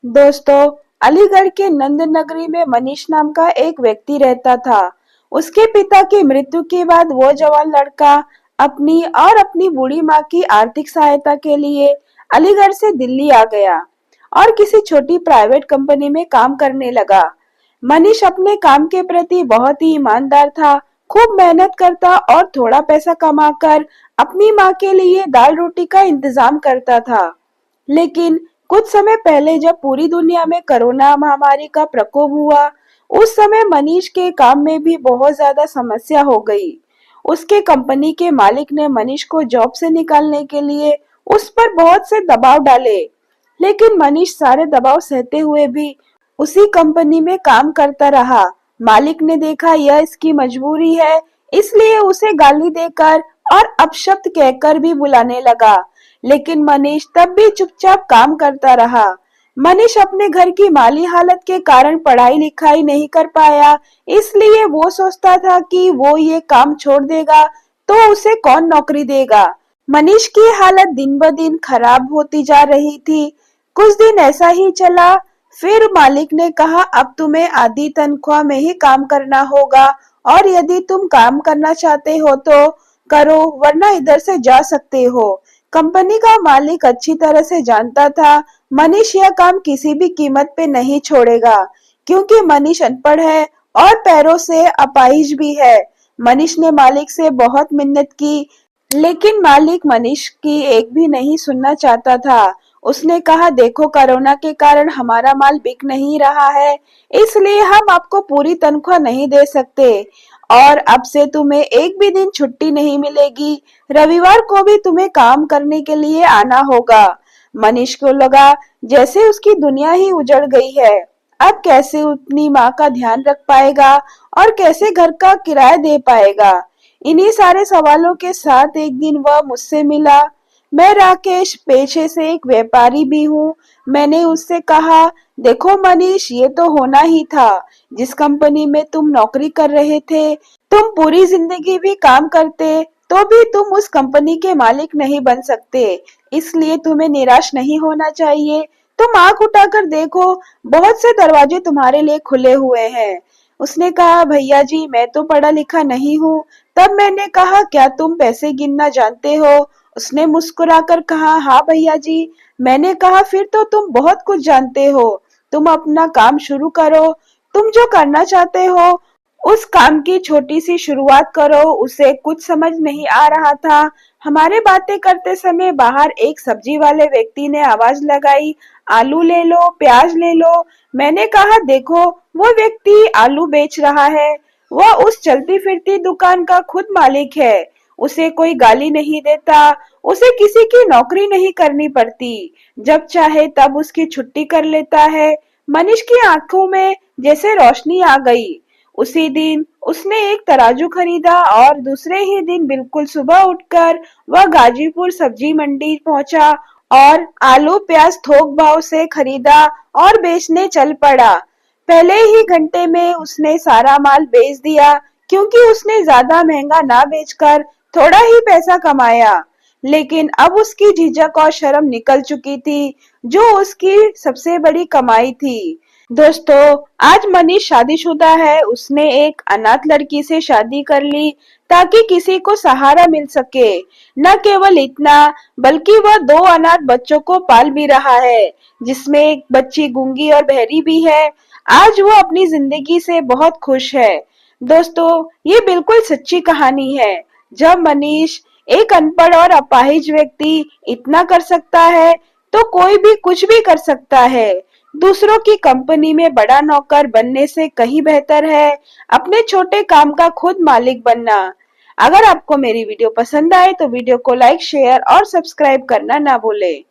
दोस्तों, अलीगढ़ के नंद नगरी में मनीष नाम का एक व्यक्ति रहता था। उसके पिता की मृत्यु के बाद वो जवान लड़का अपनी और अपनी बूढ़ी माँ की आर्थिक सहायता के लिए अलीगढ़ से दिल्ली आ गया और किसी छोटी प्राइवेट कंपनी में काम करने लगा। मनीष अपने काम के प्रति बहुत ही ईमानदार था, खूब मेहनत करता और थोड़ा पैसा कमाकर अपनी माँ के लिए दाल रोटी का इंतजाम करता था। लेकिन कुछ समय पहले जब पूरी दुनिया में कोरोना महामारी का प्रकोप हुआ, उस समय मनीष के काम में भी बहुत ज्यादा समस्या हो गई। उसके कंपनी के मालिक ने मनीष को जॉब से निकालने के लिए उस पर बहुत से दबाव डाले, लेकिन मनीष सारे दबाव सहते हुए भी उसी कंपनी में काम करता रहा। मालिक ने देखा यह इसकी मजबूरी है, इसलिए उसे गाली देकर और अपशब्द कहकर भी बुलाने लगा, लेकिन मनीष तब भी चुपचाप काम करता रहा। मनीष अपने घर की माली हालत के कारण पढ़ाई लिखाई नहीं कर पाया, इसलिए वो सोचता था कि वो ये काम छोड़ देगा तो उसे कौन नौकरी देगा। मनीष की हालत दिन ब दिन खराब होती जा रही थी। कुछ दिन ऐसा ही चला, फिर मालिक ने कहा अब तुम्हें आधी तनख्वाह में ही काम करना होगा और यदि तुम काम करना चाहते हो तो करो, वरना इधर से जा सकते हो। कंपनी का मालिक अच्छी तरह से जानता था मनीष यह काम किसी भी कीमत पे नहीं छोड़ेगा, क्योंकि मनीष अनपढ़ है और पैरों से अपाहिज भी है। मनीष ने मालिक से बहुत मिन्नत की, लेकिन मालिक मनीष की एक भी नहीं सुनना चाहता था। उसने कहा देखो, कोरोना के कारण हमारा माल बिक नहीं रहा है, इसलिए हम आपको पूरी तनख्वाह नहीं दे सकते और अब से तुम्हें एक भी दिन छुट्टी नहीं मिलेगी। रविवार को भी तुम्हें काम करने के लिए आना होगा। मनीष को लगा जैसे उसकी दुनिया ही उजड़ गई है। अब कैसे अपनी माँ का ध्यान रख पाएगा और कैसे घर का किराया दे पाएगा। इन्हीं सारे सवालों के साथ एक दिन वह मुझसे मिला। मैं राकेश पेशे से एक व्यापारी भी हूँ। मैंने उससे कहा देखो मनीष, ये तो होना ही था। जिस कंपनी में तुम नौकरी कर रहे थे, तुम पूरी जिंदगी भी काम करते तो भी तुम उस कंपनी के मालिक नहीं बन सकते, इसलिए तुम्हें निराश नहीं होना चाहिए। तुम आंख उठाकर देखो, बहुत से दरवाजे तुम्हारे लिए खुले हुए हैं। उसने कहा भैया जी, मैं तो पढ़ा लिखा नहीं हूँ। तब मैंने कहा क्या तुम पैसे गिनना जानते हो? उसने मुस्कुराकर कहा हाँ भैया जी। मैंने कहा फिर तो तुम बहुत कुछ जानते हो। तुम अपना काम शुरू करो। तुम जो करना चाहते हो उस काम की छोटी सी शुरुआत करो। उसे कुछ समझ नहीं आ रहा था। हमारे बातें करते समय बाहर एक सब्जी वाले व्यक्ति ने आवाज लगाई, आलू ले लो, प्याज ले लो। मैंने कहा देखो, वो व्यक्ति आलू बेच रहा है। वह उस चलती फिरती दुकान का खुद मालिक है। उसे कोई गाली नहीं देता, उसे किसी की नौकरी नहीं करनी पड़ती। जब चाहे तब उसकी छुट्टी कर लेता है। मनीष की आंखों में जैसे रोशनी आ गई। उसी दिन उसने एक तराजू खरीदा और दूसरे ही दिन बिल्कुल सुबह उठकर वह गाजीपुर सब्जी मंडी पहुंचा और आलू प्याज थोक भाव से खरीदा और बेचने चल पड़ा। पहले ही घंटे में उसने सारा माल बेच दिया, क्योंकि उसने ज्यादा महंगा ना बेचकर थोड़ा ही पैसा कमाया। लेकिन अब उसकी झिझक और शर्म निकल चुकी थी, जो उसकी सबसे बड़ी कमाई थी। दोस्तों, आज मनीष शादीशुदा है। उसने एक अनाथ लड़की से शादी कर ली ताकि किसी को सहारा मिल सके। न केवल इतना, बल्कि वह दो अनाथ बच्चों को पाल भी रहा है, जिसमें एक बच्ची गूंगी और बहरी भी है। आज वो अपनी जिंदगी से बहुत खुश है। दोस्तों, ये बिल्कुल सच्ची कहानी है। जब मनीष, एक अनपढ़ और अपाहिज व्यक्ति, इतना कर सकता है तो कोई भी कुछ भी कर सकता है। दूसरों की कंपनी में बड़ा नौकर बनने से कहीं बेहतर है अपने छोटे काम का खुद मालिक बनना। अगर आपको मेरी वीडियो पसंद आए तो वीडियो को लाइक, शेयर और सब्सक्राइब करना ना भूलें।